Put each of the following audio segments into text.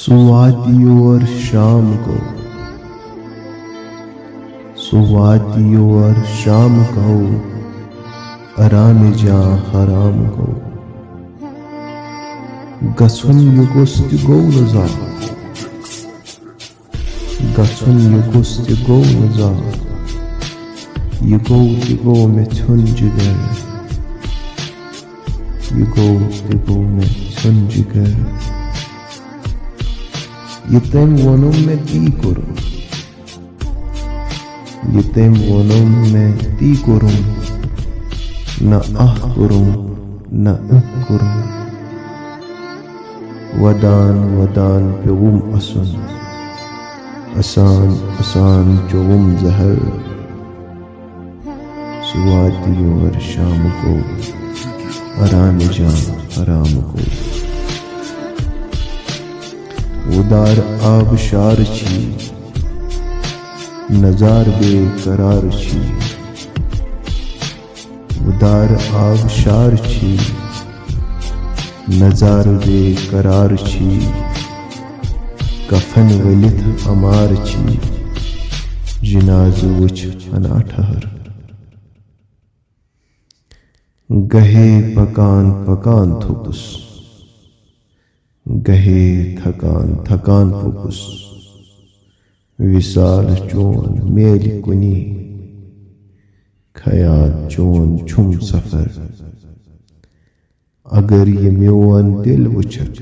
सुवादियोर शाम को, सुवादियोर शाम को, अरान जा हराम को, गसुन युगुस्त गोलजा, गसुन युगुस्त गोलजा, युगो में छुन जिगर, युगो में छुन जिगर, Yitem vonum me ti kurum, yitem vonum me ti kurum, na kurum, na kurum. Wadan pewum asun, asan pewum zahar. Suwadi और शाम को, अरान जा हराम को. उदार आबशार छी, नजार बेकरार छी. उदार आबशार छी, नजार बेकरार छी. कफन वलित अमार छी, जिनाज़ वुछ फना ठहर. गहे पकान पकान थुकुस, गहे थकान फुकुस. विसाल चोन मेल कुनी, खयाल चोन छुम सफर. अगर ये म्योन दिल वुचक,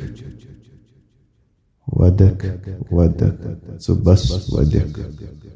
वदक वदक सो बस वदक.